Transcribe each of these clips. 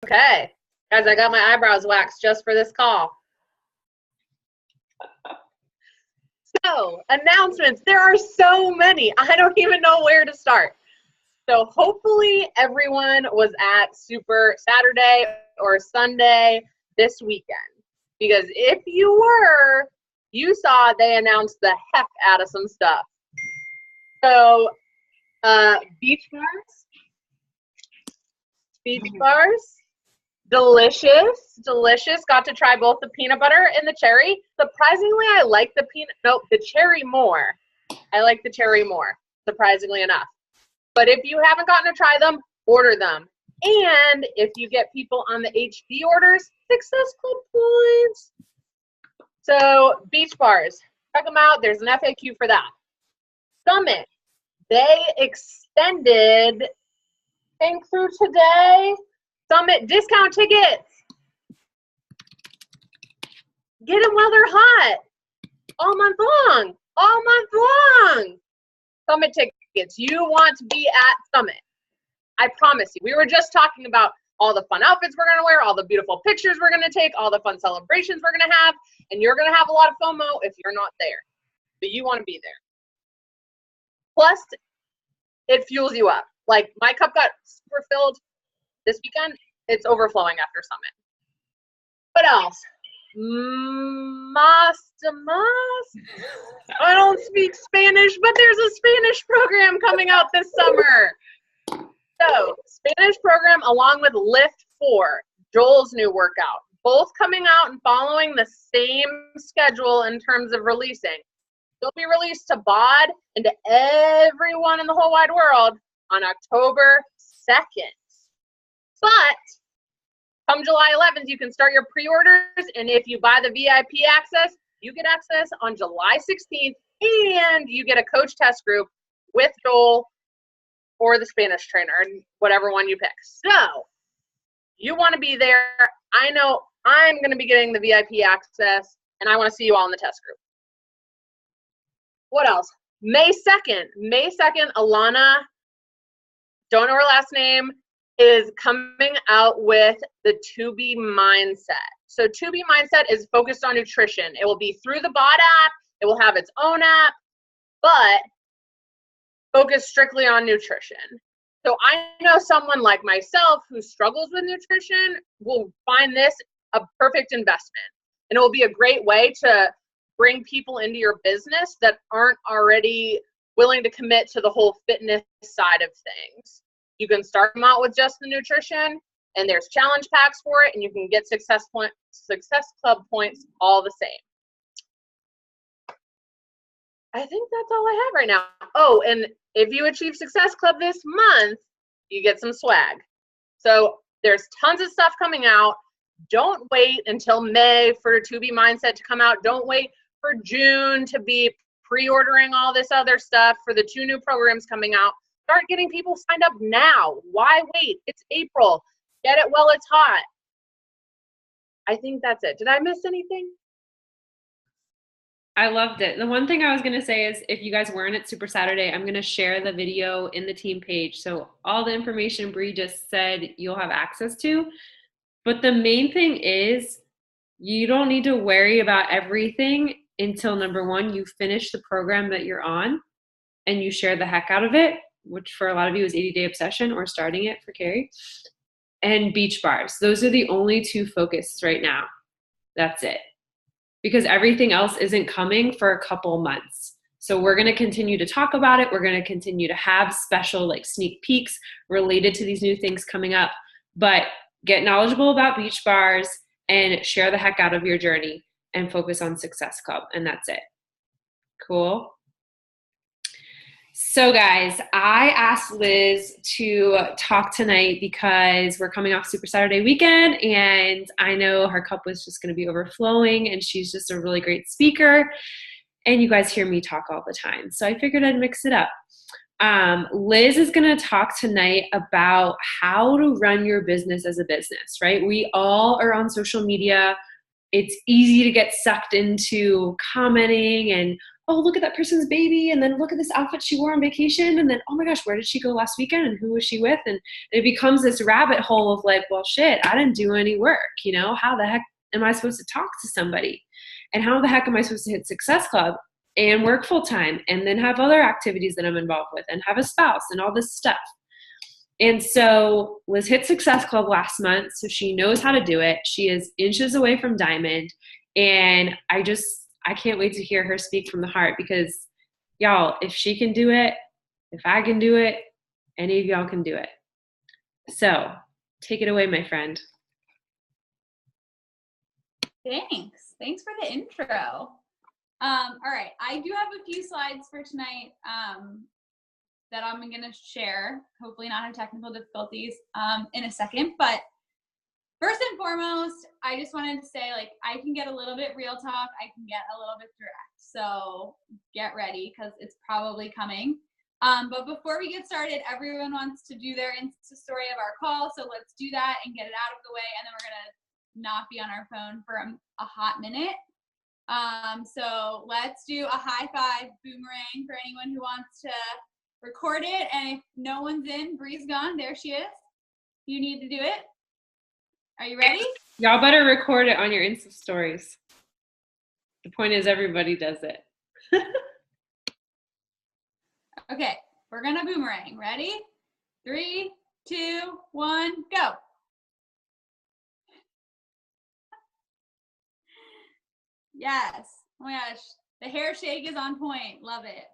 Okay. Guys, I got my eyebrows waxed just for this call. So, announcements. There are so many. I don't even know where to start. So, hopefully everyone was at Super Saturday or Sunday this weekend. Because if you were, you saw they announced the heck out of some stuff. So, beach bars. Delicious. Got to try both the peanut butter and the cherry. Surprisingly, I like the cherry more. I like the cherry more, surprisingly enough. But if you haven't gotten to try them, order them. And if you get people on the HD orders, Success Club points. So beach bars, check them out. There's an FAQ for that. Summit, they extended, I think through today, Summit discount tickets. Get them while they're hot. All month long. Summit tickets. You want to be at Summit. I promise you. We were just talking about all the fun outfits we're going to wear, all the beautiful pictures we're going to take, all the fun celebrations we're going to have, and you're going to have a lot of FOMO if you're not there. But you want to be there. Plus, it fuels you up. Like, my cup got super filled this weekend. It's overflowing after Summit. What else? I don't speak Spanish, but there's a Spanish program coming out this summer. So, Spanish program along with Lift 4, Joel's new workout, both coming out and following the same schedule in terms of releasing. They'll be released to BOD and to everyone in the whole wide world on October 2nd. But come July 11th, you can start your pre-orders, and if you buy the VIP access, you get access on July 16th, and you get a coach test group with Joel or the Spanish trainer, whatever one you pick. So, you want to be there. I know I'm going to be getting the VIP access, and I want to see you all in the test group. What else? May 2nd, Alana, don't know her last name, is coming out with the To Be Mindset. So To Be Mindset is focused on nutrition. It will be through the BOD app. It will have its own app, but focus strictly on nutrition. So I know someone like myself who struggles with nutrition will find this a perfect investment. And it will be a great way to bring people into your business that aren't already willing to commit to the whole fitness side of things. You can start them out with just the nutrition, and there's challenge packs for it, and you can get Success Club points all the same. I think that's all I have right now. Oh, and if you achieve Success Club this month, you get some swag. So there's tons of stuff coming out. Don't wait until May for To Be Mindset to come out. Don't wait for June to be pre-ordering all this other stuff for the 2 new programs coming out. Start getting people signed up now. Why wait? It's April. Get it while it's hot. I think that's it. Did I miss anything? I loved it. The one thing I was going to say is if you guys weren't at Super Saturday, I'm going to share the video in the team page. So all the information Bree just said, you'll have access to. But the main thing is you don't need to worry about everything until, number one, you finish the program that you're on and you share the heck out of it, which for a lot of you is 80-Day Obsession or starting it for Carrie, and beach bars. Those are the only 2 focuses right now. That's it. Because everything else isn't coming for a couple months. So we're going to continue to talk about it. We're going to continue to have special like sneak peeks related to these new things coming up. But get knowledgeable about beach bars and share the heck out of your journey and focus on Success Club. And that's it. Cool. So guys, I asked Liz to talk tonight because we're coming off Super Saturday weekend and I know her cup was just going to be overflowing and she's just a really great speaker and you guys hear me talk all the time. So I figured I'd mix it up. Liz is going to talk tonight about how to run your business as a business, right? We all are on social media. It's easy to get sucked into commenting and oh, look at that person's baby, and then look at this outfit she wore on vacation, and then, oh my gosh, where did she go last weekend, and who was she with? And it becomes this rabbit hole of like, well, shit, I didn't do any work, you know? How the heck am I supposed to talk to somebody? And how the heck am I supposed to hit Success Club and work full time and then have other activities that I'm involved with and have a spouse and all this stuff? And so Liz hit Success Club last month, so she knows how to do it. She is inches away from Diamond, and I can't wait to hear her speak from the heart, because y'all, if she can do it, if I can do it, any of y'all can do it. So take it away, my friend. Thanks for the intro. All right, I do have a few slides for tonight that I'm gonna share, hopefully not have technical difficulties in a second, but first and foremost, I just wanted to say, like, I can get a little bit real talk, I can get a little bit direct, so get ready, because it's probably coming. But before we get started, everyone wants to do their Insta story of our call, so let's do that and get it out of the way, and then we're gonna not be on our phone for a hot minute. So let's do a high five boomerang for anyone who wants to record it, and if no one's in, Bree's gone, there she is. You need to do it. Are you ready? Y'all better record it on your Insta stories. The point is, everybody does it. Okay, we're gonna boomerang. Ready? 3, 2, 1, go. Yes. Oh my gosh, the hair shake is on point. Love it.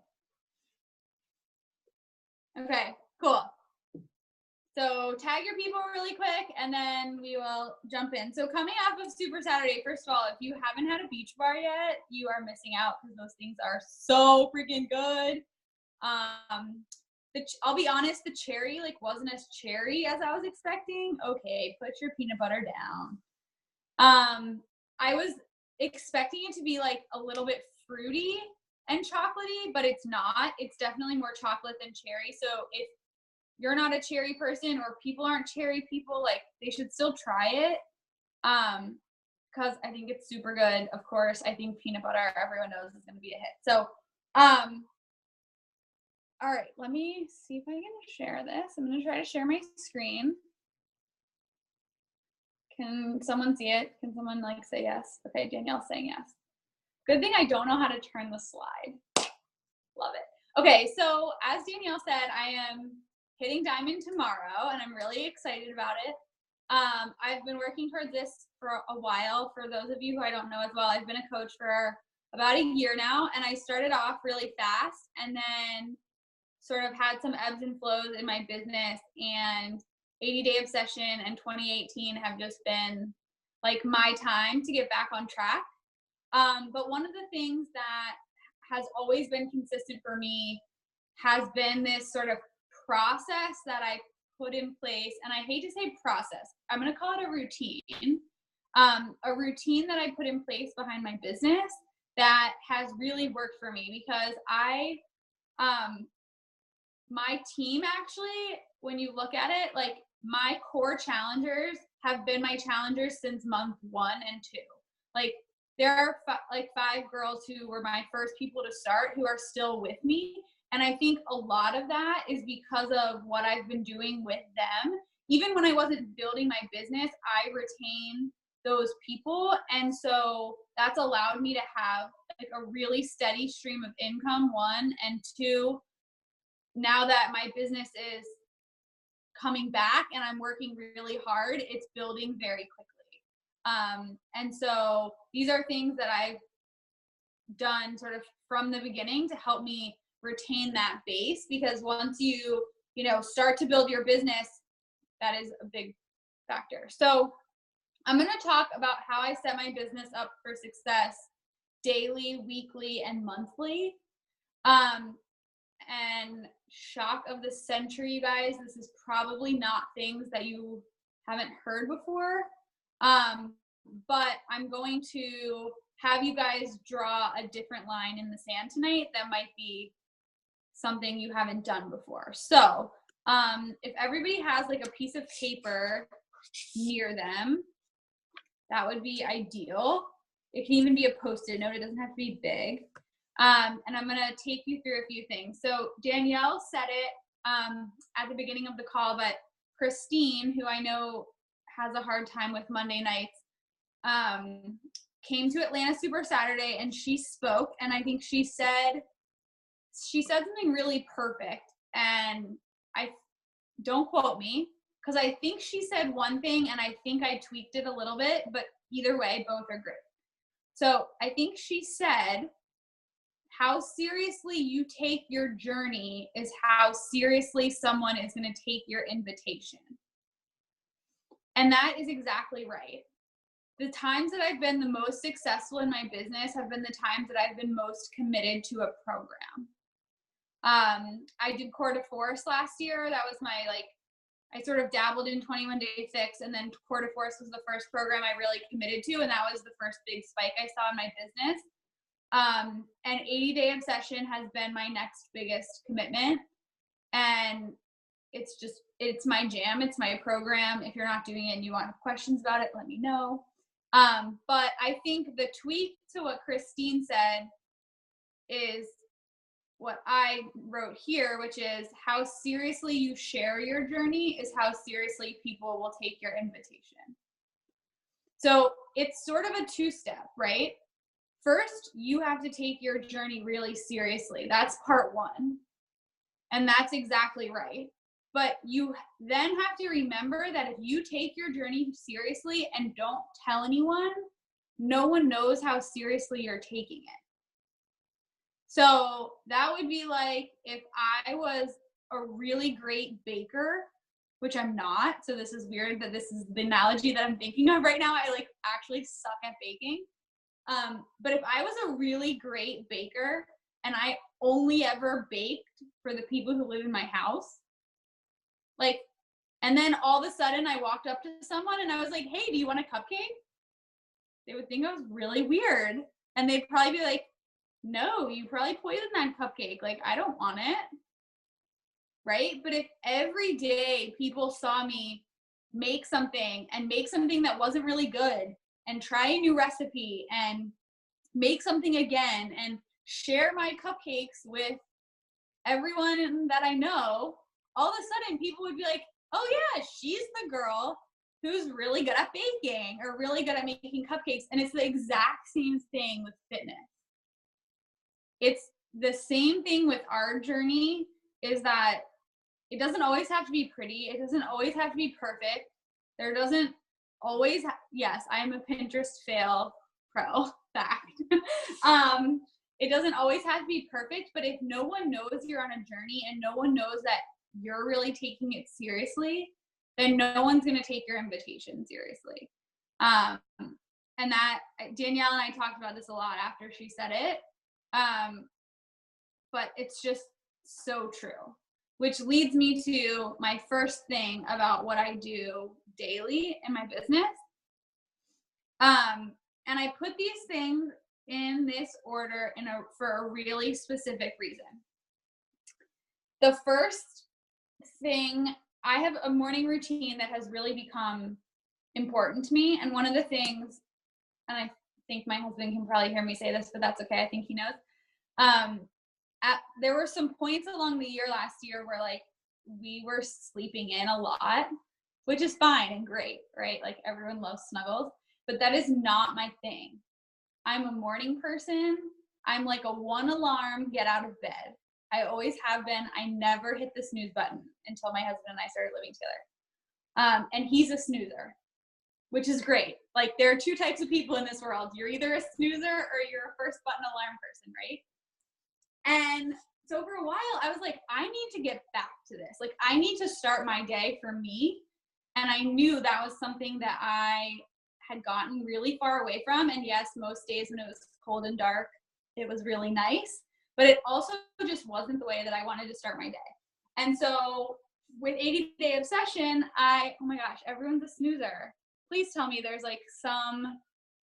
Okay, cool. So tag your people really quick, and then we will jump in. So coming off of Super Saturday, first of all, if you haven't had a beach bar yet, you are missing out, because those things are so freaking good. I'll be honest, the cherry like wasn't as cherry as I was expecting. Okay, put your peanut butter down. I was expecting it to be like a little bit fruity and chocolatey, but it's not. It's definitely more chocolate than cherry. So if you're not a cherry person, or people aren't cherry people, like, they should still try it, because I think it's super good. Of course, I think peanut butter, everyone knows, is going to be a hit. So all right, let me see if I can share this. I'm going to try to share my screen. Can someone see it? Can someone like say yes? Okay, Danielle's saying yes. Good thing I don't know how to turn the slide. Love it. Okay, so as Danielle said, I am hitting Diamond tomorrow, and I'm really excited about it. I've been working towards this for a while. For those of you who I don't know as well, I've been a coach for about a year now, and I started off really fast and then sort of had some ebbs and flows in my business, and 80-Day Obsession and 2018 have just been like my time to get back on track. But one of the things that has always been consistent for me has been this sort of process that I put in place, and I hate to say process, I'm going to call it a routine that I put in place behind my business that has really worked for me, because my team, actually, when you look at it, like, my core challengers have been my challengers since month 1 and 2. Like, there are 5 girls who were my first people to start who are still with me. And I think a lot of that is because of what I've been doing with them. Even when I wasn't building my business, I retained those people. And so that's allowed me to have like a really steady stream of income, 1, and 2, now that my business is coming back and I'm working really hard, it's building very quickly. And so these are things that I've done sort of from the beginning to help me retain that base, because once you start to build your business, that is a big factor. So I'm going to talk about how I set my business up for success daily, weekly, and monthly. And shock of the century, you guys, this is probably not things that you haven't heard before. But I'm going to have you guys draw a different line in the sand tonight that might be something you haven't done before. So if everybody has like a piece of paper near them, that would be ideal. It can even be a Post-it note. It doesn't have to be big. And I'm going to take you through a few things. So Danielle said it at the beginning of the call, but Christine, who I know has a hard time with Monday nights, came to Atlanta Super Saturday and she spoke, and I think she said something really perfect. And I don't quote me, because I think she said one thing and I think I tweaked it a little bit, but either way, both are great. So I think she said, how seriously you take your journey is how seriously someone is going to take your invitation. And that is exactly right. The times that I've been the most successful in my business have been the times that I've been most committed to a program. I did Core de Force last year. That was my, I sort of dabbled in 21 Day Fix, and then Core de Force was the first program I really committed to, and that was the first big spike I saw in my business. And 80 Day Obsession has been my next biggest commitment, and it's my jam. It's my program. If you're not doing it and you want questions about it, let me know. But I think the tweak to what Christine said is what I wrote here, which is how seriously you share your journey is how seriously people will take your invitation. So it's sort of a two-step, right? First, you have to take your journey really seriously. That's part one. And that's exactly right. But you then have to remember that if you take your journey seriously and don't tell anyone, no one knows how seriously you're taking it. So that would be like if I was a really great baker, which I'm not. So this is weird that this is the analogy that I'm thinking of right now. I actually suck at baking. But if I was a really great baker and I only ever baked for the people who live in my house, and then all of a sudden I walked up to someone and I was like, hey, do you want a cupcake? They would think I was really weird. And they'd probably be like, no, you probably poisoned that cupcake. I don't want it. Right? But if every day people saw me make something that wasn't really good and try a new recipe and make something again and share my cupcakes with everyone that I know, all of a sudden people would be like, oh yeah, she's the girl who's really good at baking or really good at making cupcakes. And it's the exact same thing with fitness. It's the same thing with our journey, is that it doesn't always have to be pretty. It doesn't always have to be perfect. There doesn't always, yes, I'm a Pinterest fail pro, fact. It doesn't always have to be perfect, but if no one knows you're on a journey and no one knows that you're really taking it seriously, then no one's going to take your invitation seriously. And that Danielle and I talked about this a lot after she said it. But it's just so true, which leads me to my first thing about what I do daily in my business. And I put these things in this order for a really specific reason. The first thing, I have a morning routine that has really become important to me. And one of the things, and I think my husband can probably hear me say this, but that's okay. I think he knows. There were some points along the year last year where we were sleeping in a lot, which is fine and great, right? Everyone loves snuggles, but that is not my thing. I'm a morning person. I'm like a one alarm, get out of bed. I always have been. I never hit the snooze button until my husband and I started living together. And he's a snoozer, which is great. There are two types of people in this world. You're either a snoozer or you're a first button alarm person, right? And so for a while, I was like, I need to get back to this. I need to start my day for me. And I knew that was something that I had gotten really far away from. And yes, most days when it was cold and dark, it was really nice. But it also just wasn't the way that I wanted to start my day. And so with 80 Day Obsession, oh my gosh, everyone's a snoozer. Please tell me there's some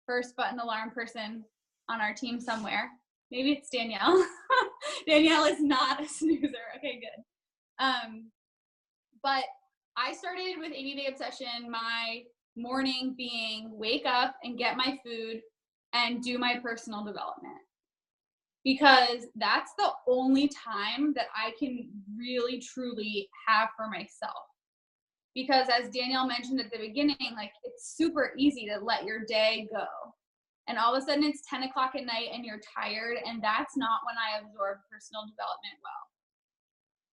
first button alarm person on our team somewhere. Maybe it's Danielle. Danielle is not a snoozer. Okay, good. But I started with 80 Day Obsession, my morning being wake up and get my food and do my personal development. because that's the only time that I can really truly have for myself. Because as Danielle mentioned at the beginning, like, it's super easy to let your day go. And all of a sudden it's 10 o'clock at night and you're tired, and that's not when I absorb personal development well,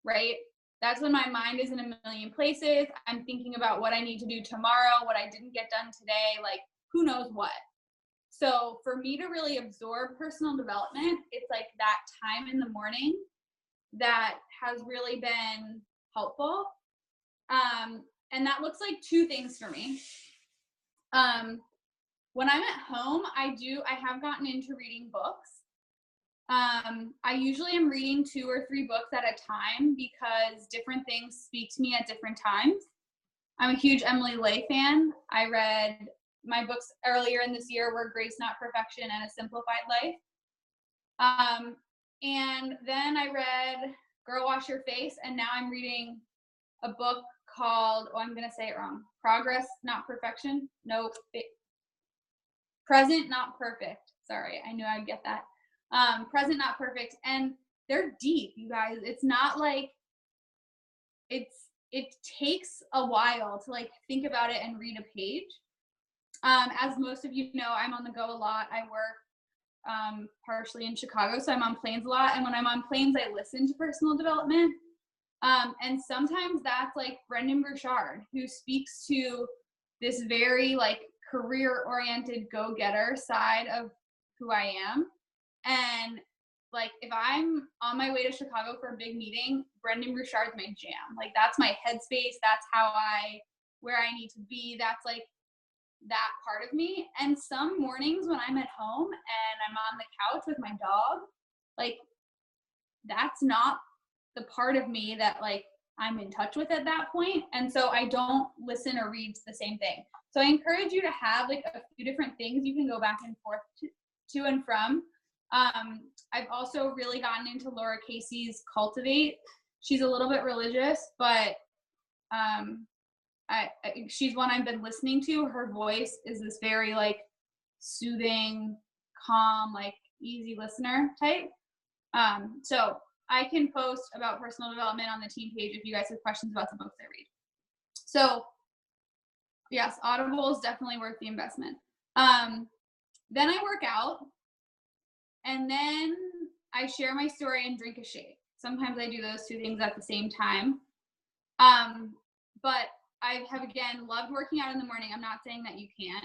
right? That's when my mind is in a million places. I'm thinking about what I need to do tomorrow, what I didn't get done today, like who knows what. So for me to really absorb personal development, it's like that time in the morning that has really been helpful. And that looks like two things for me. When I'm at home, I have gotten into reading books. I usually am reading 2 or 3 books at a time because different things speak to me at different times. I'm a huge Emily Ley fan. I read my books earlier in this year were Grace Not Perfection and A Simplified Life. And then I read Girl Wash Your Face, and now I'm reading a book called, I'm going to say it wrong, Progress Not Perfection. No, Present Not Perfect. Sorry, I knew I'd get that. Present Not Perfect. And they're deep, you guys. It's not like, it takes a while to like think about it and read a page. As most of you know, I'm on the go a lot. I work partially in Chicago, so I'm on planes a lot. And when I'm on planes, I listen to personal development. And sometimes that's like Brendan Burchard, who speaks to this very like career-oriented go-getter side of who I am. And like, if I'm on my way to Chicago for a big meeting, Brendan Burchard's my jam. Like, that's my headspace. That's where I need to be. That's like that part of me. And some mornings when I'm at home and I'm on the couch with my dog, like, that's not the part of me that like I'm in touch with at that point. And so I don't listen or read the same thing. So I encourage you to have like a few different things you can go back and forth to and from. I've also really gotten into Laura Casey's Cultivate. She's a little bit religious, but she's one I've been listening to. Her voice is this very like soothing, calm, like easy listener type. So I can post about personal development on the team page if you guys have questions about the books I read. So yes, Audible is definitely worth the investment. Then I work out, and then I share my story and drink a shake. Sometimes I do those two things at the same time. But I have, again, loved working out in the morning. I'm not saying that you can't.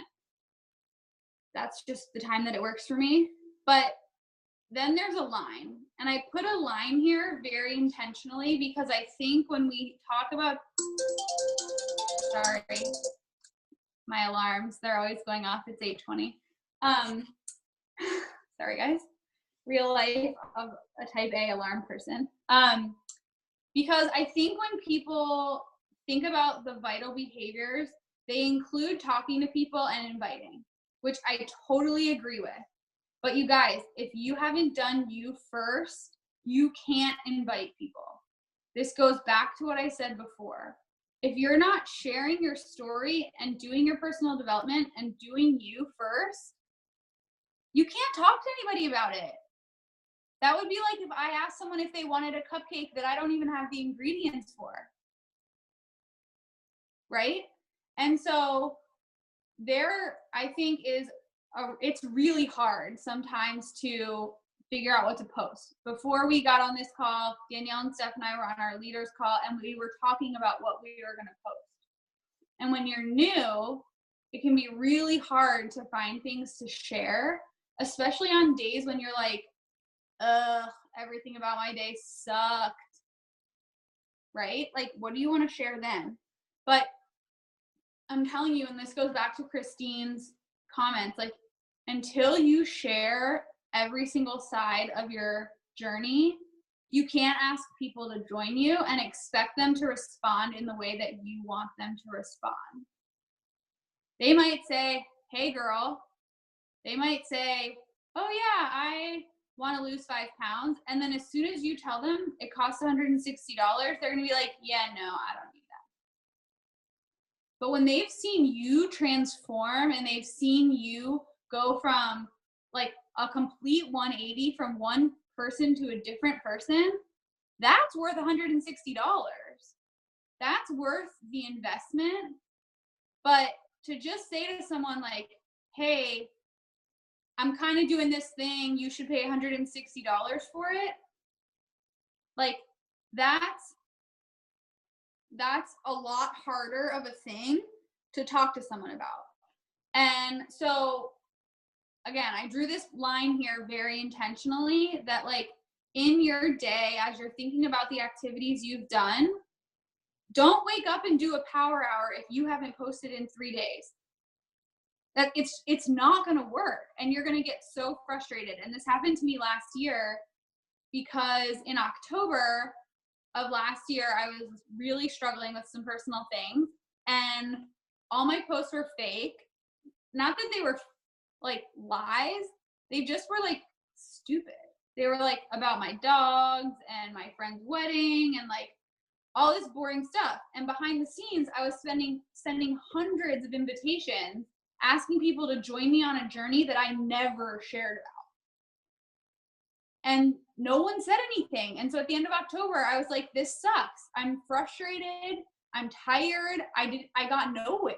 That's just the time that it works for me. But then there's a line, and I put a line here very intentionally because I think when we talk about, sorry, my alarms, they're always going off. It's 8:20. Sorry guys, real life of a type A alarm person. Because I think when people think about the vital behaviors, they include talking to people and inviting, which I totally agree with. But you guys, if you haven't done you first, you can't invite people. This goes back to what I said before. If you're not sharing your story and doing your personal development and doing you first, you can't talk to anybody about it. That would be like if I asked someone if they wanted a cupcake that I don't even have the ingredients for. Right? And so there, I think, it's really hard sometimes to figure out what to post. Before we got on this call, Danielle and Steph and I were on our leaders call, and we were talking about what we were going to post. And when you're new, it can be really hard to find things to share, especially on days when you're like, everything about my day sucked, right? Like, what do you want to share then? But I'm telling you, and this goes back to Christine's comments, like, until you share every single side of your journey, you can't ask people to join you and expect them to respond in the way that you want them to respond. They might say, hey girl. They might say, oh yeah, I want to lose 5 pounds. And then as soon as you tell them it costs $160, they're going to be like, yeah, no, I don't need that. But when they've seen you transform and they've seen you go from like a complete 180 from one person to a different person, that's worth $160. That's worth the investment. But to just say to someone like, hey, I'm kind of doing this thing, you should pay $160 for it. Like, that's a lot harder of a thing to talk to someone about. And so, again, I drew this line here very intentionally that, like, in your day, as you're thinking about the activities you've done, don't wake up and do a power hour if you haven't posted in 3 days. That it's not going to work, and you're going to get so frustrated. And this happened to me last year because in October of last year, I was really struggling with some personal things, and all my posts were fake. Not that they were like lies, they just were like stupid. They were like about my dogs and my friend's wedding and like all this boring stuff. And behind the scenes, I was sending hundreds of invitations, asking people to join me on a journey that I never shared about. And no one said anything. And so at the end of October, I was like, this sucks. I'm frustrated. I'm tired. I got nowhere.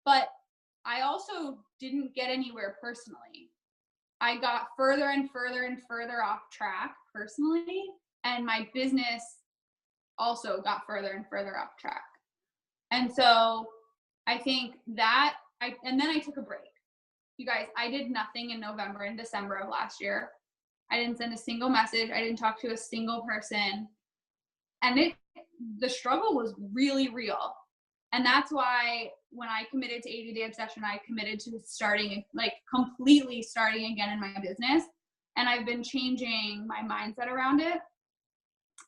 But I also didn't get anywhere personally. I got further and further and further off track personally. And my business also got further and further off track. And so I think that and then I took a break. You guys, I did nothing in November and December of last year. I didn't send a single message. I didn't talk to a single person. And the struggle was really real. And that's why when I committed to 80-Day Obsession, I committed to completely starting again in my business. And I've been changing my mindset around it.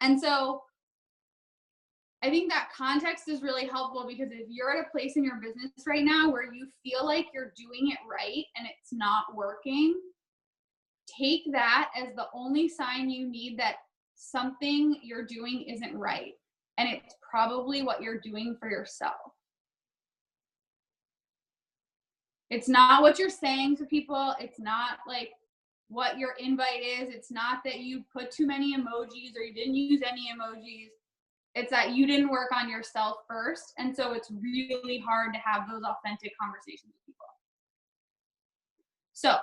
And so I think that context is really helpful, because if you're at a place in your business right now where you feel like you're doing it right and it's not working, take that as the only sign you need that something you're doing isn't right. And it's probably what you're doing for yourself. It's not what you're saying to people. It's not like what your invite is. It's not that you put too many emojis or you didn't use any emojis. It's that you didn't work on yourself first. And so it's really hard to have those authentic conversations with people. So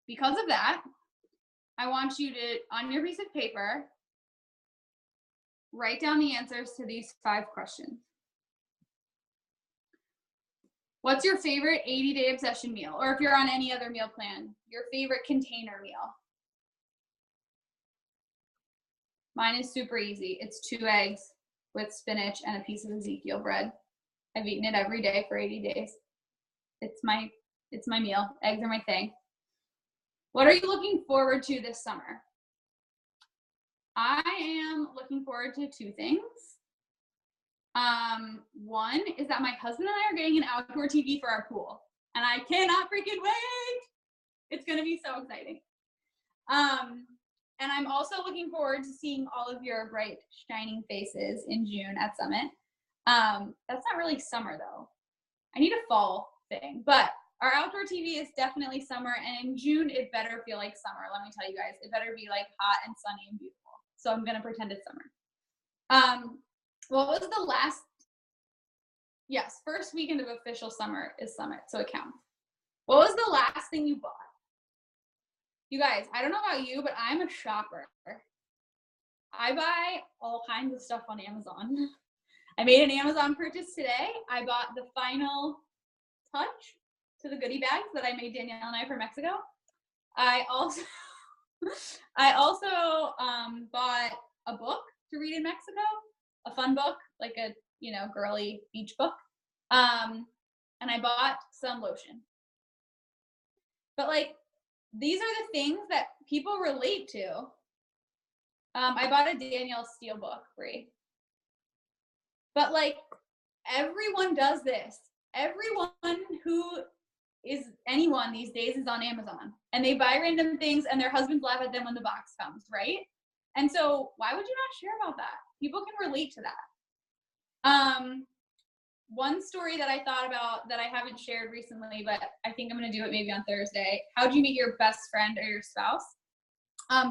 because of that, I want you to, on your piece of paper, write down the answers to these 5 questions. What's your favorite 80-Day Obsession meal? Or if you're on any other meal plan, your favorite container meal? Mine is super easy. It's 2 eggs with spinach and a piece of Ezekiel bread. I've eaten it every day for 80 days. It's my meal. Eggs are my thing. What are you looking forward to this summer? I am looking forward to 2 things. One is that my husband and I are getting an outdoor TV for our pool, and I cannot freaking wait. It's going to be so exciting. And I'm also looking forward to seeing all of your bright, shining faces in June at Summit. That's not really summer though. I need a fall thing, but our outdoor TV is definitely summer, and in June, it better feel like summer. Let me tell you guys, it better be like hot and sunny and beautiful. So I'm going to pretend it's summer. What was the last? Yes, first weekend of official summer is Summit, so it counts. What was the last thing you bought? You guys, I don't know about you, but I'm a shopper. I buy all kinds of stuff on Amazon. I made an Amazon purchase today. I bought the final touch to the goodie bags that I made Danielle and I for Mexico. I also bought a book to read in Mexico, a fun book, like a, girly beach book. And I bought some lotion. But these are the things that people relate to. I bought a Danielle Steele book, Brie. But everyone does this. Everyone who is anyone these days is on Amazon, and they buy random things and their husbands laugh at them when the box comes, right? And so why would you not share about that? People can relate to that. one story that I thought about that I haven't shared recently, but I think I'm going to do it maybe on Thursday. How do you meet your best friend or your spouse?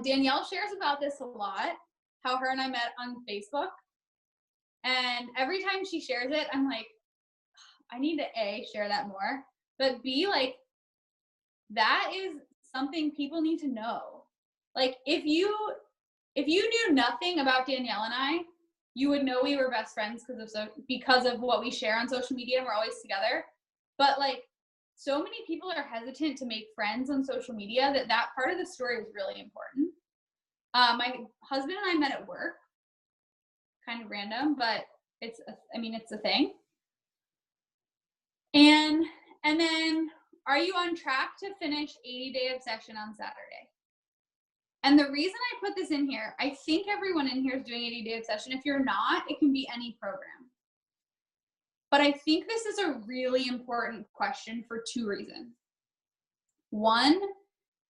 Danielle shares about this a lot, how her and I met on Facebook. And every time she shares it, I'm like, I need to A, share that more, but B, like, that is something people need to know. Like, if you knew nothing about Danielle and I, you would know we were best friends because of what we share on social media, and we're always together. But like, so many people are hesitant to make friends on social media that part of the story was really important. My husband and I met at work, kind of random, but it's a thing. And then, are you on track to finish 80-day obsession on Saturday? And the reason I put this in here, I think everyone in here is doing 80-day obsession. If you're not, it can be any program. But I think this is a really important question for two reasons. One,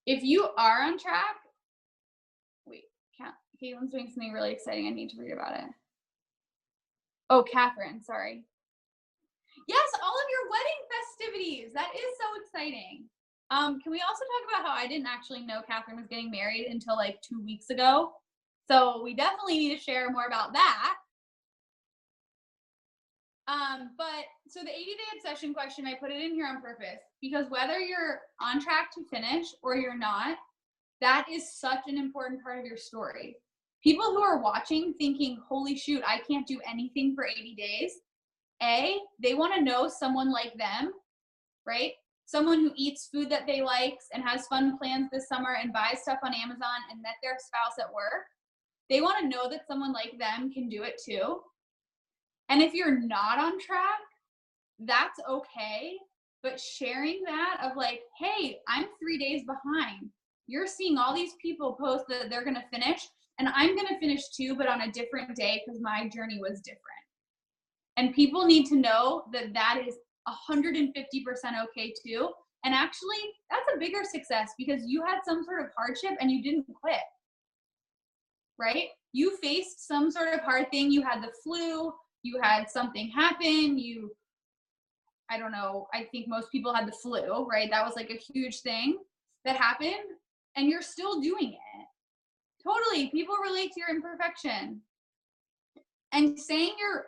if you are on track, Caitlin's doing something really exciting. I need to read about it. Oh, Catherine, sorry. Yes, all of your wedding festivities. That is so exciting. Can we also talk about how I didn't actually know Catherine was getting married until like 2 weeks ago? So we definitely need to share more about that. But so the 80-day obsession question, I put it in here on purpose because whether you're on track to finish or you're not, that is such an important part of your story. People who are watching thinking, holy shoot, I can't do anything for 80 days. A, they want to know someone like them, right? Someone who eats food that they like and has fun plans this summer and buys stuff on Amazon and met their spouse at work. They want to know that someone like them can do it too. And if you're not on track, that's okay. But sharing that of like, hey, I'm 3 days behind. You're seeing all these people post that they're going to finish, and I'm going to finish too, but on a different day because my journey was different. And people need to know that that is 150% okay too. And actually, that's a bigger success because you had some sort of hardship and you didn't quit, right? You faced some sort of hard thing. You had the flu, you had something happen, I don't know, I think most people had the flu, right? That was like a huge thing that happened, and you're still doing it. Totally, people relate to your imperfection. And saying you're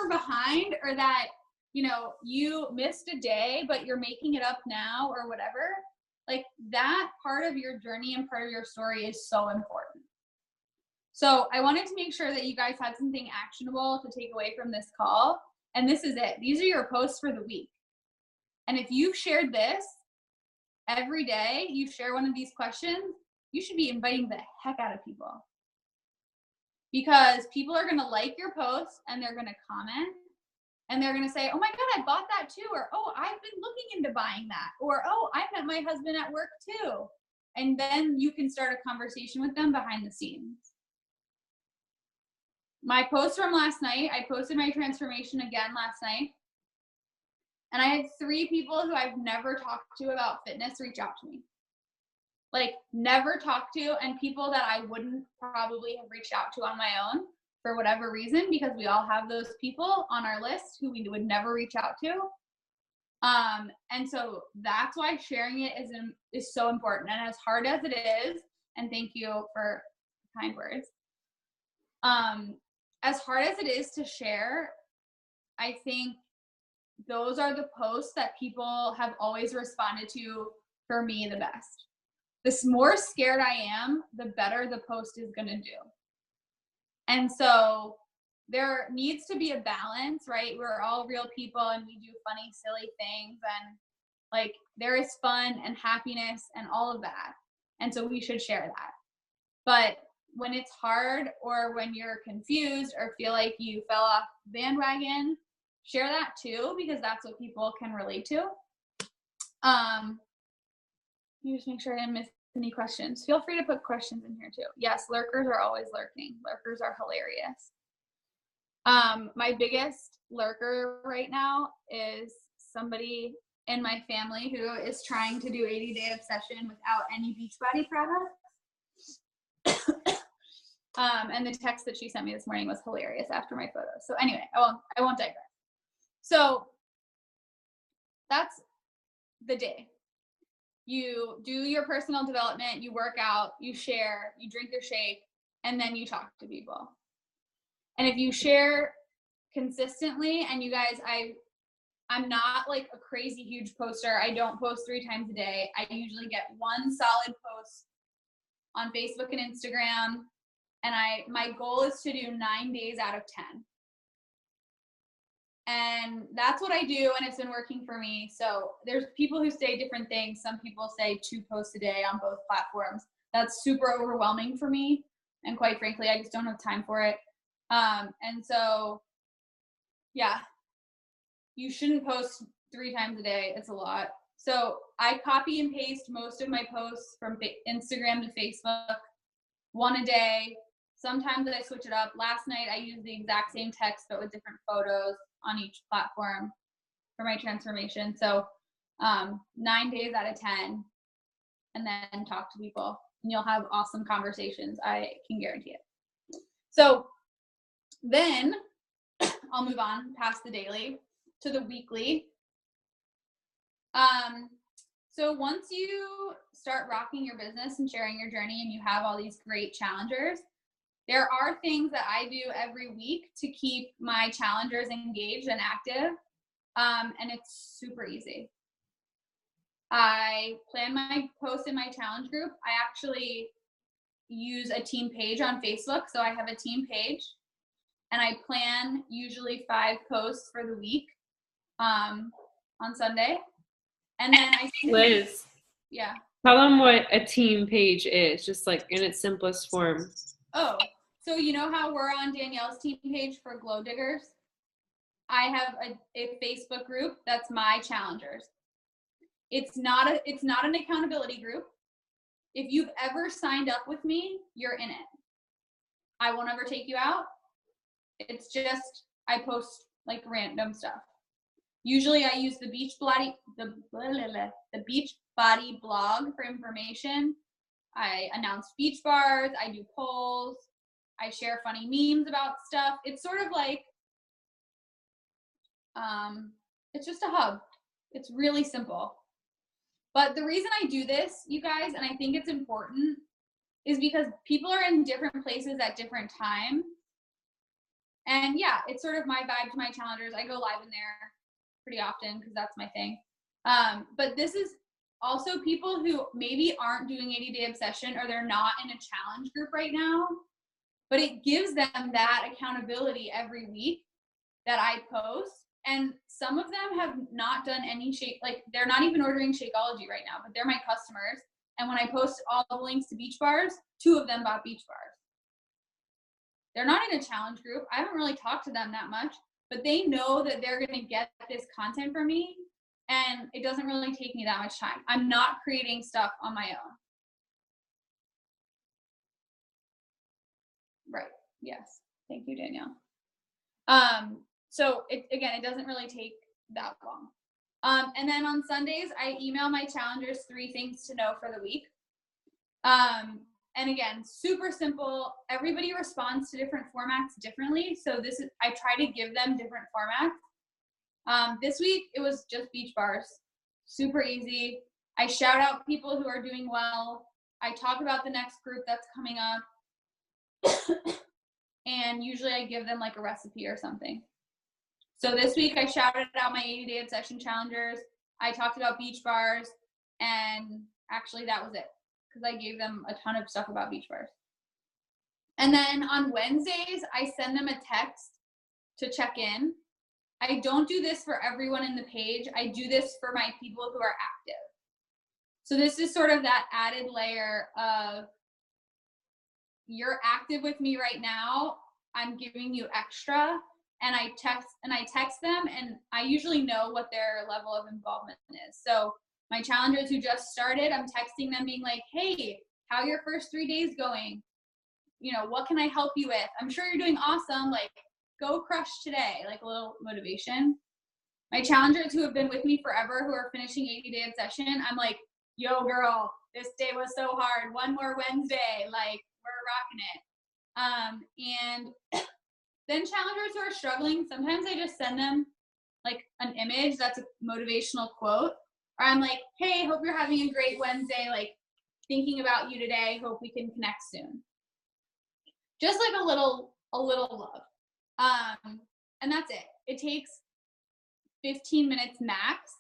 behind, or that, you missed a day, but you're making it up now or whatever, like that part of your journey and part of your story is so important. So I wanted to make sure that you guys had something actionable to take away from this call. And this is it. These are your posts for the week. And if you've shared this every day, you share one of these questions, you should be inviting the heck out of people. Because people are going to like your posts and they're going to comment and they're going to say, oh my God, I bought that too. Or, oh, I've been looking into buying that. Or, oh, I met my husband at work too. And then you can start a conversation with them behind the scenes. My post from last night, I posted my transformation again last night. And I had 3 people who I've never talked to about fitness reach out to me. Like, never talked to, and people that I wouldn't probably have reached out to on my own for whatever reason, because we all have those people on our list who we would never reach out to. And so that's why sharing it is so important. And as hard as it is, and thank you for kind words, as hard as it is to share, I think those are the posts that people have always responded to for me the best. The more scared I am, the better the post is going to do. And so there needs to be a balance, right? We're all real people and we do funny, silly things, and like there is fun and happiness and all of that. And so we should share that. But when it's hard, or when you're confused or feel like you fell off the bandwagon, share that too, because that's what people can relate to. You just make sure I didn't miss any questions. Feel free to put questions in here too. Yes, lurkers are always lurking. Lurkers are hilarious. My biggest lurker right now is somebody in my family who is trying to do 80-day obsession without any Beachbody products. And the text that she sent me this morning was hilarious after my photos. So anyway, I won't digress. So that's the day. You do your personal development, you work out, you share, you drink your shake, and then you talk to people. And if you share consistently, and you guys, I'm not like a crazy huge poster. I don't post 3 times a day. I usually get one solid post on Facebook and Instagram. And my goal is to do 9 days out of 10. And that's what I do, and it's been working for me. So there's people who say different things. Some people say 2 posts a day on both platforms. That's super overwhelming for me. And quite frankly, I just don't have time for it. And so, yeah, you shouldn't post 3 times a day. It's a lot. So I copy and paste most of my posts from Instagram to Facebook, 1 a day. Sometimes I switch it up. Last night I used the exact same text but with different photos on each platform for my transformation. So 9 days out of 10, and then talk to people, and you'll have awesome conversations. I can guarantee it. So then I'll move on past the daily to the weekly. So once you start rocking your business and sharing your journey, and you have all these great challengers, there are things that I do every week to keep my challengers engaged and active, and it's super easy. I plan my posts in my challenge group. I actually use a team page on Facebook, so I have a team page, and I plan usually 5 posts for the week on Sunday, and then I Liz, yeah. tell them what a team page is, just like in its simplest form. Oh, so you know how we're on Danielle's team page for Glow Diggers? I have a Facebook group that's my challengers. It's not an accountability group. If you've ever signed up with me, you're in it. I won't ever take you out. It's just I post like random stuff. Usually I use the Beachbody blog for information. I announce beach bars, I do polls, I share funny memes about stuff. It's sort of like, it's just a hub. It's really simple. But the reason I do this, you guys, and I think it's important, is because people are in different places at different times. And yeah, it's sort of my vibe to my challengers. I go live in there pretty often because that's my thing. But this is also people who maybe aren't doing 80-day obsession, or they're not in a challenge group right now, but it gives them that accountability every week that I post. And some of them have not done any shake, like they're not even ordering Shakeology right now, but they're my customers. And when I post all the links to beach bars, 2 of them bought beach bars. They're not in a challenge group. I haven't really talked to them that much, but they know that they're going to get this content from me, and it doesn't really take me that much time. I'm not creating stuff on my own. Right. Yes. Thank you, Danielle. So it doesn't really take that long. And then on Sundays, I email my challengers 3 things to know for the week. And again, super simple. Everybody responds to different formats differently. So I try to give them different formats. This week, it was just beach bars. Super easy. I shout out people who are doing well. I talk about the next group that's coming up. And usually I give them like a recipe or something. So this week I shouted out my 80-day obsession challengers. I talked about beach bars, and actually that was it, because I gave them a ton of stuff about beach bars. And then on Wednesdays, I send them a text to check in. I don't do this for everyone in the page. I do this for my people who are active. So this is sort of that added layer of, you're active with me right now, I'm giving you extra. And I text them, and I usually know what their level of involvement is. So my challengers who just started, I'm texting them being like, hey, how are your first 3 days going? You know, what can I help you with? I'm sure you're doing awesome. Like, go crush today, like a little motivation. My challengers who have been with me forever, who are finishing 80-day obsession, I'm like, yo girl, this day was so hard. 1 more Wednesday, like we're rocking it. And then challengers who are struggling, sometimes I just send them like an image that's a motivational quote, or I'm like, hey, hope you're having a great Wednesday, like thinking about you today, hope we can connect soon. Just like a little love. And that's it. It takes 15 minutes max,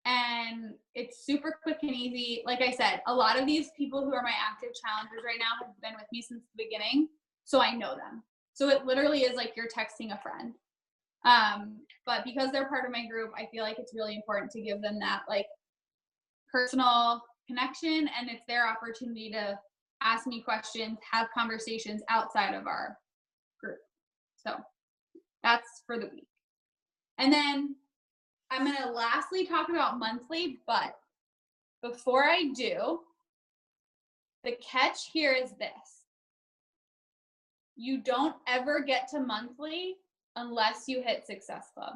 and it's super quick and easy. Like I said, a lot of these people who are my active challengers right now have been with me since the beginning, so I know them. So it literally is like you're texting a friend. But because they're part of my group, I feel like it's really important to give them that like personal connection, and it's their opportunity to ask me questions, have conversations outside of our group. So that's for the week. And then I'm going to lastly talk about monthly, but before I do, the catch here is this. You don't ever get to monthly unless you hit Success Club.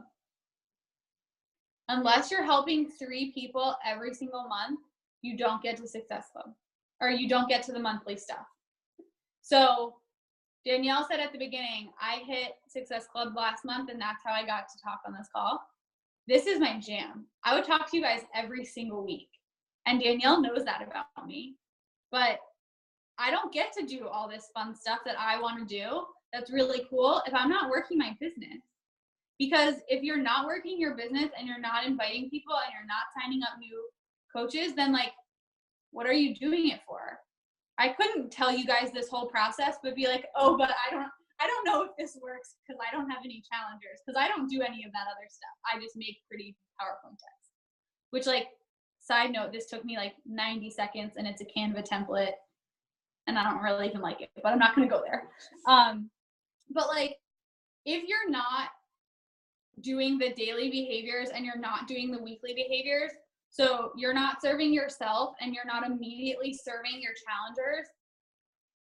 Unless you're helping 3 people every single month, you don't get to Success Club, or you don't get to the monthly stuff. So Danielle said at the beginning, I hit Success Club last month, and that's how I got to talk on this call. This is my jam. I would talk to you guys every single week, and Danielle knows that about me, but I don't get to do all this fun stuff that I want to do that's really cool if I'm not working my business. Because if you're not working your business and you're not inviting people and you're not signing up new coaches, then like, what are you doing it for? I couldn't tell you guys this whole process, but be like, oh, but I don't know if this works because I don't have any challengers, because I don't do any of that other stuff. I just make pretty PowerPoint decks, which, like, side note, this took me like 90 seconds and it's a Canva template and I don't really even like it, but I'm not going to go there. But like, if you're not doing the daily behaviors and you're not doing the weekly behaviors, so you're not serving yourself and you're not immediately serving your challengers,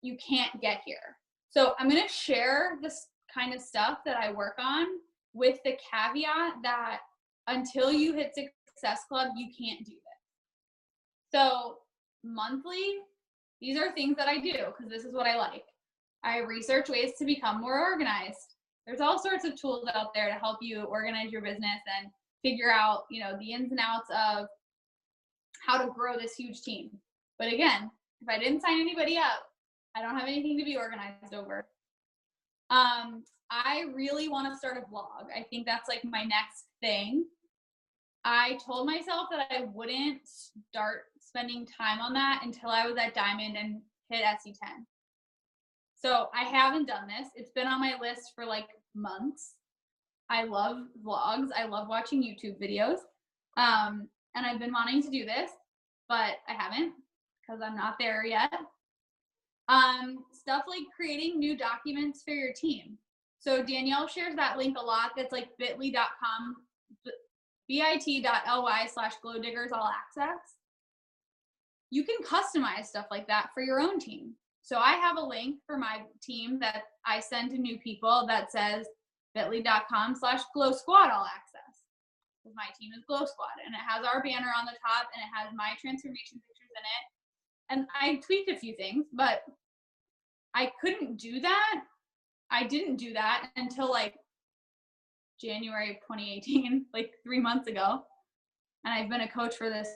you can't get here. So I'm going to share this kind of stuff that I work on with the caveat that until you hit Success Club, you can't do this. So monthly, these are things that I do because this is what I like. I research ways to become more organized. There's all sorts of tools out there to help you organize your business and figure out, you know, the ins and outs of how to grow this huge team. But again, if I didn't sign anybody up, I don't have anything to be organized over. I really want to start a vlog. I think that's like my next thing. I told myself that I wouldn't start spending time on that until I was at Diamond and hit SE10. So I haven't done this. It's been on my list for like months. I love vlogs. I love watching YouTube videos. And I've been wanting to do this, but I haven't because I'm not there yet. Stuff like creating new documents for your team. So Danielle shares that link a lot. That's like bit.ly/glowdiggers all access. You can customize stuff like that for your own team. So I have a link for my team that I send to new people that says bit.ly/glowsquad all access. Because my team is Glow Squad, and it has our banner on the top, and it has my transformation pictures in it. And I tweaked a few things, but I couldn't do that. I didn't do that until like January of 2018, like 3 months ago. And I've been a coach for this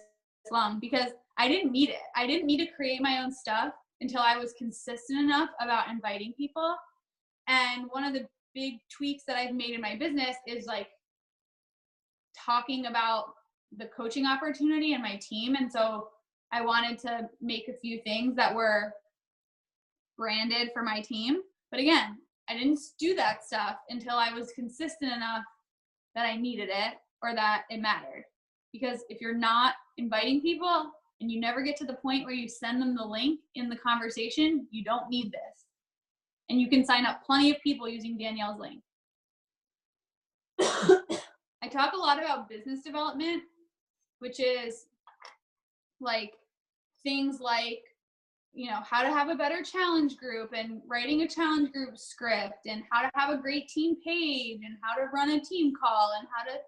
long because I didn't need it. I didn't need to create my own stuff until I was consistent enough about inviting people. And one of the big tweaks that I've made in my business is like talking about the coaching opportunity and my team. And so I wanted to make a few things that were branded for my team. But again, I didn't do that stuff until I was consistent enough that I needed it or that it mattered. Because if you're not inviting people and you never get to the point where you send them the link in the conversation, you don't need this. And you can sign up plenty of people using Danielle's link. I talk a lot about business development, which is like things like, you know, how to have a better challenge group and writing a challenge group script and how to have a great team page and how to run a team call and how to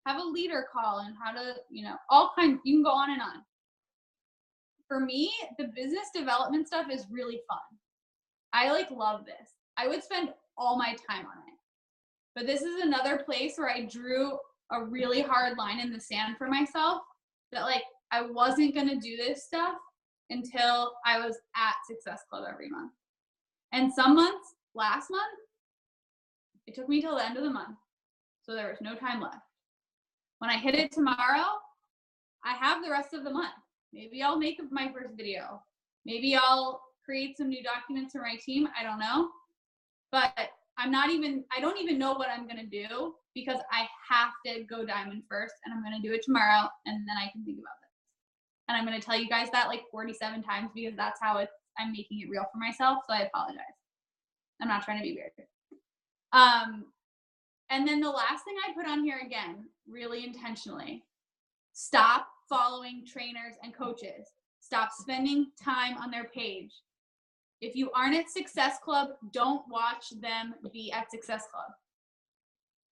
have a leader call and how to, you know, all kinds, you can go on and on. For me, the business development stuff is really fun. I like love this. I would spend all my time on it. But this is another place where I drew a really hard line in the sand for myself that like I wasn't going to do this stuff until I was at Success Club every month. And some months, last month, it took me till the end of the month. So there was no time left. When I hit it tomorrow, I have the rest of the month. Maybe I'll make my first video. Maybe I'll create some new documents for my team. I don't know. But I don't even know what I'm going to do because I have to go diamond first, and I'm going to do it tomorrow, and then I can think about this. And I'm going to tell you guys that like 47 times because that's how I'm making it real for myself. So I apologize. I'm not trying to be weird. And then the last thing I put on here again, really intentionally, stop following trainers and coaches. Stop spending time on their page. If you aren't at Success Club, don't watch them be at Success Club.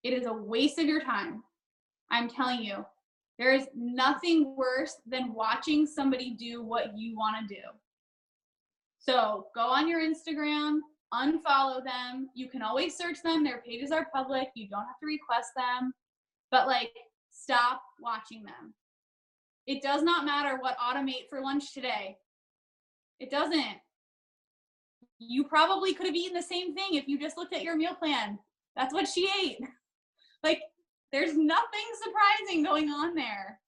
It is a waste of your time. I'm telling you, there is nothing worse than watching somebody do what you want to do. So go on your Instagram, unfollow them. You can always search them. Their pages are public. You don't have to request them. But like, stop watching them. It does not matter what Autumn ate for lunch today. It doesn't. You probably could have eaten the same thing if you just looked at your meal plan. That's what she ate. Like, there's nothing surprising going on there.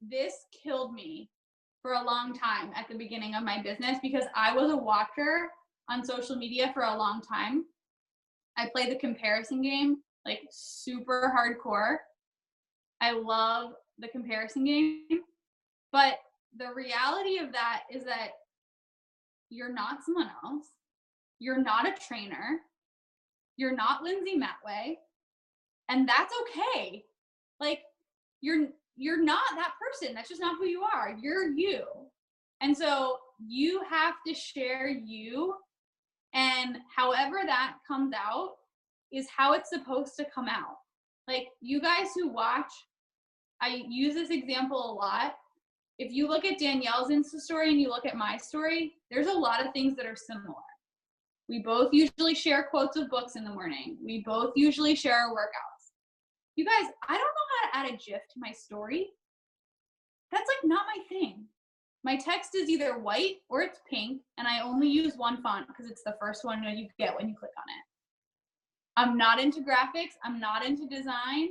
This killed me for a long time at the beginning of my business because I was a watcher on social media for a long time. I play the comparison game, like super hardcore. I love the comparison game. But the reality of that is that you're not someone else. You're not a trainer. You're not Lindsay Matway. And that's okay. Like, you're not that person. That's just not who you are. You're you. And so you have to share you. And however that comes out is how it's supposed to come out. Like, you guys who watch, I use this example a lot. If you look at Danielle's Insta story and you look at my story, there's a lot of things that are similar. We both usually share quotes of books in the morning. We both usually share our workouts. You guys, I don't know how to add a GIF to my story. That's like not my thing. My text is either white or it's pink, and I only use one font because it's the first one that you get when you click on it. I'm not into graphics. I'm not into design.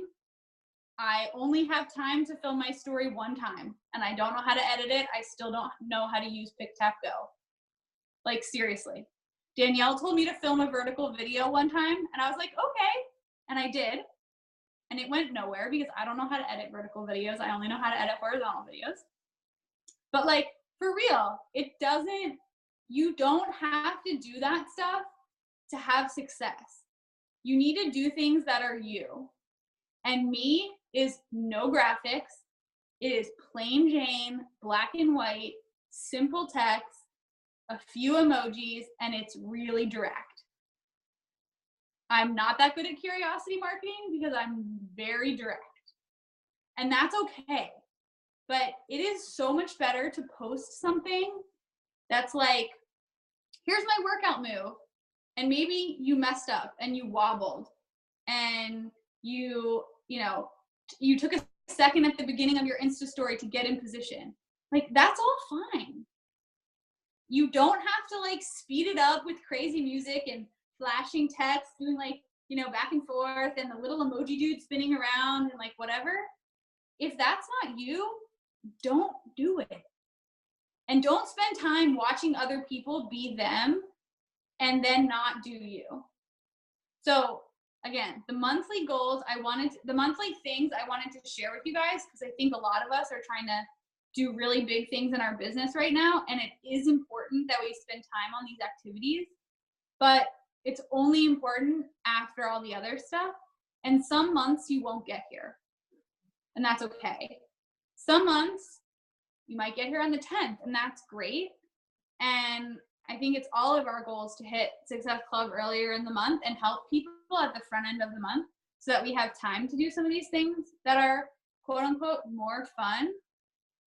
I only have time to film my story one time, and I don't know how to edit it. I still don't know how to use Pick-Tap-Go. Like, seriously. Danielle told me to film a vertical video one time, and I was like, okay. And I did. And it went nowhere because I don't know how to edit vertical videos. I only know how to edit horizontal videos. But like, for real, you don't have to do that stuff to have success. You need to do things that are you. And me is no graphics. It is plain Jane, black and white, simple text, a few emojis, and it's really direct. I'm not that good at curiosity marketing because I'm very direct. And that's okay. But it is so much better to post something that's like, here's my workout move. And maybe you messed up and you wobbled and you took a second at the beginning of your Insta story to get in position. Like, that's all fine. You don't have to like speed it up with crazy music and flashing text, doing like, back and forth and the little emoji dude spinning around and like whatever. If that's not you, don't do it. And don't spend time watching other people be them and then not do you. So again, the monthly goals, the monthly things I wanted to share with you guys, because I think a lot of us are trying to do really big things in our business right now. And it is important that we spend time on these activities, but it's only important after all the other stuff. And some months you won't get here, and that's okay. Some months you might get here on the 10th, and that's great. And I think it's all of our goals to hit Success Club earlier in the month and help people at the front end of the month so that we have time to do some of these things that are quote unquote more fun.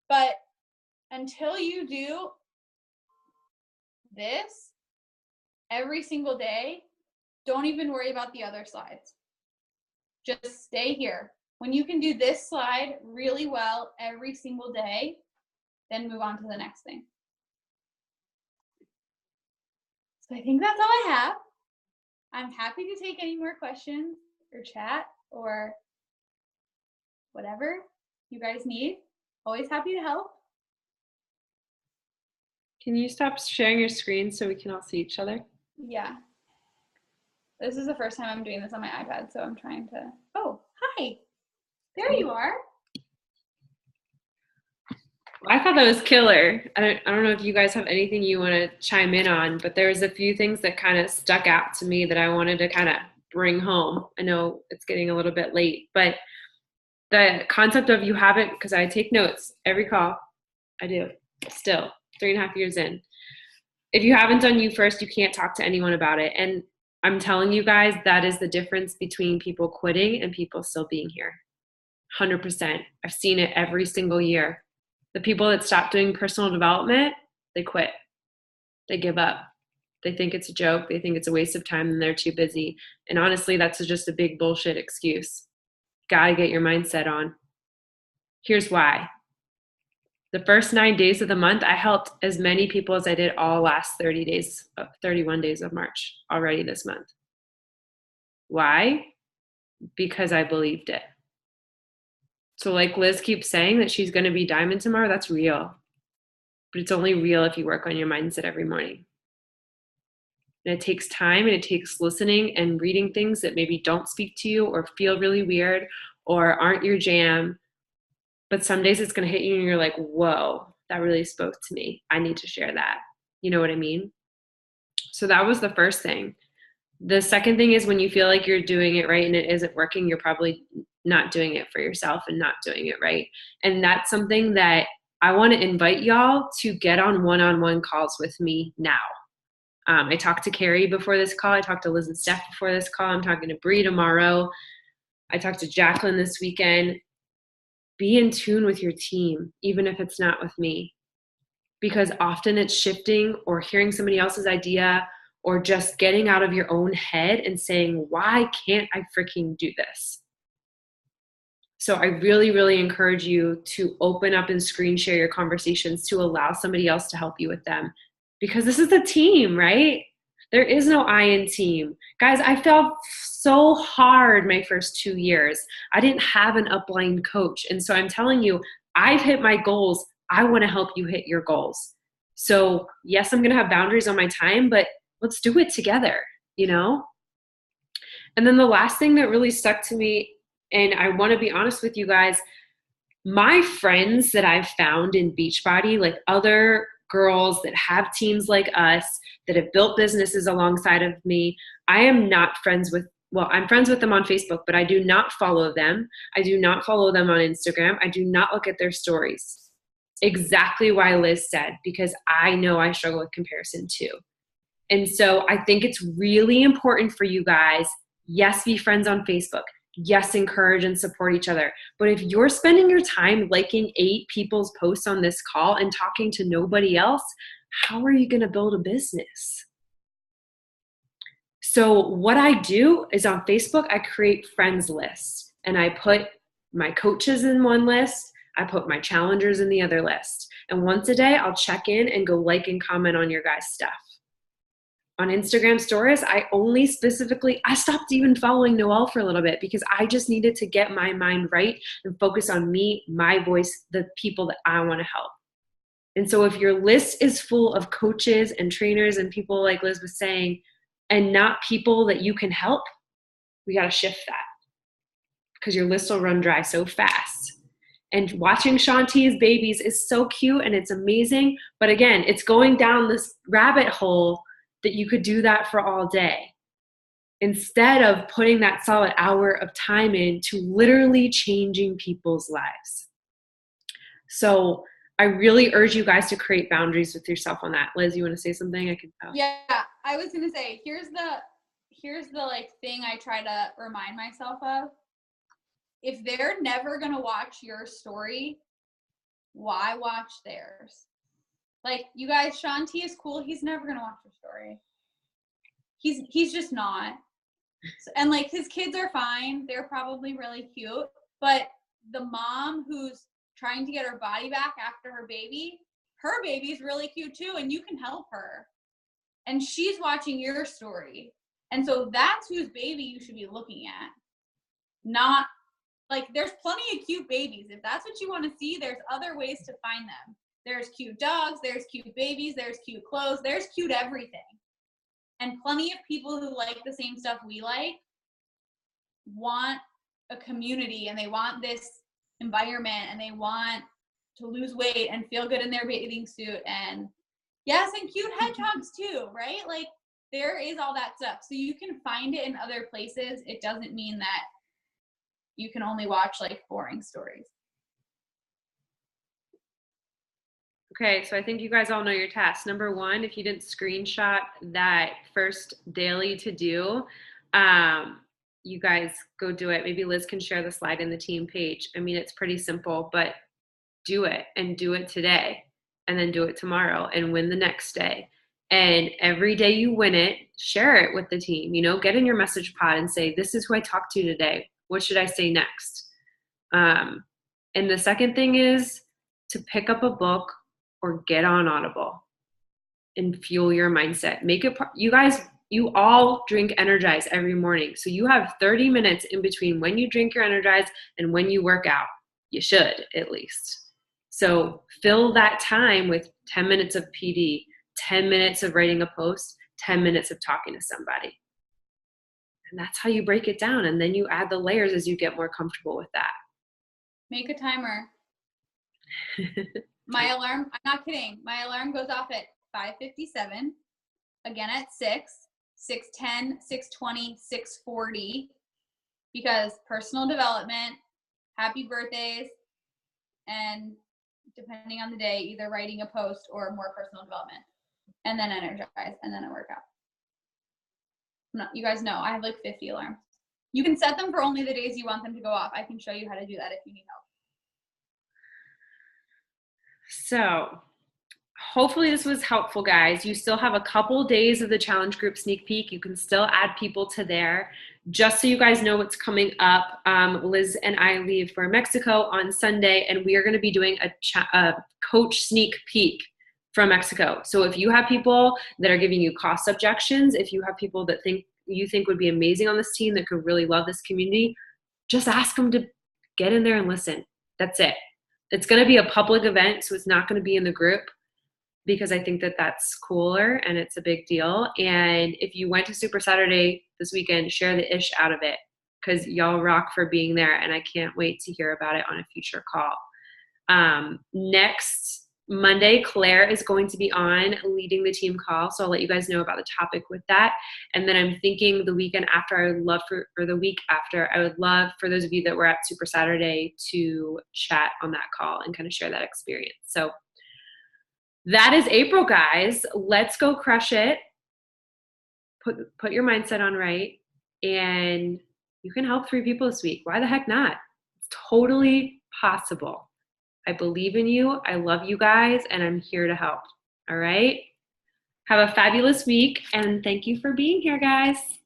But until you do, this every single day, don't even worry about the other slides. Just stay here. When you can do this slide really well every single day, then move on to the next thing. So I think that's all I have. I'm happy to take any more questions or chat or whatever you guys need. Always happy to help. Can you stop sharing your screen so we can all see each other? Yeah. This is the first time I'm doing this on my iPad, so I'm trying to. Oh, hi. There you are. I thought that was killer. I don't know if you guys have anything you want to chime in on, but there's a few things that kind of stuck out to me that I wanted to kind of bring home. I know it's getting a little bit late, but the concept of you haven't, because I take notes every call. I do. Still, 3.5 years in. If you haven't done you first, you can't talk to anyone about it. And I'm telling you guys, that is the difference between people quitting and people still being here. 100%. I've seen it every single year. The people that stop doing personal development, they quit. They give up. They think it's a joke. They think it's a waste of time and they're too busy. And honestly, that's just a big bullshit excuse. Gotta get your mindset on. Here's why. The first 9 days of the month, I helped as many people as I did all last 31 days of March already this month. Why? Because I believed it. So like Liz keeps saying that she's going to be diamond tomorrow, that's real. But it's only real if you work on your mindset every morning. And it takes time and it takes listening and reading things that maybe don't speak to you or feel really weird or aren't your jam. But some days it's going to hit you and you're like, whoa, that really spoke to me. I need to share that. You know what I mean? So that was the first thing. The second thing is when you feel like you're doing it right and it isn't working, you're probably not doing it for yourself and not doing it right. And that's something that I want to invite y'all to get on one-on-one calls with me now. I talked to Carrie before this call. I talked to Liz and Steph before this call. I'm talking to Bree tomorrow. I talked to Jacqueline this weekend. Be in tune with your team, even if it's not with me. Because often it's shifting or hearing somebody else's idea or just getting out of your own head and saying, why can't I freaking do this? So I really, really encourage you to open up and screen share your conversations to allow somebody else to help you with them. Because this is a team, right? There is no I in team. Guys, I felt so hard my first 2 years. I didn't have an upline coach. And so I'm telling you, I've hit my goals. I want to help you hit your goals. So yes, I'm going to have boundaries on my time, but let's do it together, you know? And then the last thing that really stuck to me, and I want to be honest with you guys, my friends that I've found in Beachbody, like other girls that have teams like us, that have built businesses alongside of me, I am not friends with, well, I'm friends with them on Facebook, but I do not follow them. I do not follow them on Instagram. I do not look at their stories. Exactly why Liz said, because I know I struggle with comparison too. And so I think it's really important for you guys, yes, be friends on Facebook. Yes, encourage and support each other. But if you're spending your time liking 8 people's posts on this call and talking to nobody else, how are you going to build a business? So what I do is on Facebook, I create friends lists and I put my coaches in one list. I put my challengers in the other list. And once a day, I'll check in and go like and comment on your guys' stuff. On Instagram stories, I stopped even following Noelle for a little bit because I just needed to get my mind right and focus on me, my voice, the people that I want to help. And so if your list is full of coaches and trainers and people like Liz was saying, and not people that you can help, we got to shift that because your list will run dry so fast. And watching Shanti's babies is so cute and it's amazing. But again, it's going down this rabbit hole that you could do that for all day instead of putting that solid hour of time into literally changing people's lives. So I really urge you guys to create boundaries with yourself on that. Liz, you want to say something? Yeah, I was going to say, here's the like thing I try to remind myself of. If they're never going to watch your story, why watch theirs? Like, you guys, Sean T is cool. He's never going to watch your story. He's just not. And like, his kids are fine. They're probably really cute. But the mom who's trying to get her body back after her baby's really cute too. And you can help her. And she's watching your story. And so that's whose baby you should be looking at. Not like, there's plenty of cute babies. If that's what you want to see, there's other ways to find them. There's cute dogs, there's cute babies, there's cute clothes, there's cute everything. And plenty of people who like the same stuff we like want a community, and they want this environment, and they want to lose weight and feel good in their bathing suit, and yes, and cute hedgehogs too, right? Like, there is all that stuff. So you can find it in other places. It doesn't mean that you can only watch like boring stories. Okay, so I think you guys all know your tasks. Number one, if you didn't screenshot that first daily to do, you guys go do it. Maybe Liz can share the slide in the team page. I mean, it's pretty simple, but do it, and do it today, and then do it tomorrow, and win the next day. And every day you win it, share it with the team. You know, get in your message pod and say, this is who I talked to today. What should I say next? And the second thing is to pick up a book or get on Audible and fuel your mindset. Make it, you guys, you all drink Energize every morning. So you have 30 minutes in between when you drink your Energize and when you work out. You should, at least. So fill that time with 10 minutes of PD, 10 minutes of writing a post, 10 minutes of talking to somebody. And that's how you break it down. And then you add the layers as you get more comfortable with that. Make a timer. My alarm, I'm not kidding. My alarm goes off at 5:57, again at 6, 6:10, 6:20, 6:40, because personal development, happy birthdays, and depending on the day, either writing a post or more personal development, and then Energize, and then a workout. No, you guys know I have like 50 alarms. You can set them for only the days you want them to go off. I can show you how to do that if you need help. So hopefully this was helpful, guys. You still have a couple days of the challenge group sneak peek. You can still add people to there. Just so you guys know what's coming up, Liz and I leave for Mexico on Sunday, and we are going to be doing a coach sneak peek from Mexico. So if you have people that are giving you cost objections, if you have people that you think would be amazing on this team that could really love this community, just ask them to get in there and listen. That's it. It's going to be a public event, so it's not going to be in the group, because I think that that's cooler and it's a big deal. And if you went to Super Saturday this weekend, share the ish out of it, because y'all rock for being there, and I can't wait to hear about it on a future call. Next Monday, Claire is going to be on leading the team call, so I'll let you guys know about the topic with that. And then I'm thinking the weekend after, I would love the week after, I would love for those of you that were at Super Saturday to chat on that call and kind of share that experience. So that is April, guys. Let's go crush it. Put your mindset on right, and you can help 3 people this week. Why the heck not? It's totally possible. I believe in you. I love you guys, and I'm here to help. All right? Have a fabulous week, and thank you for being here, guys.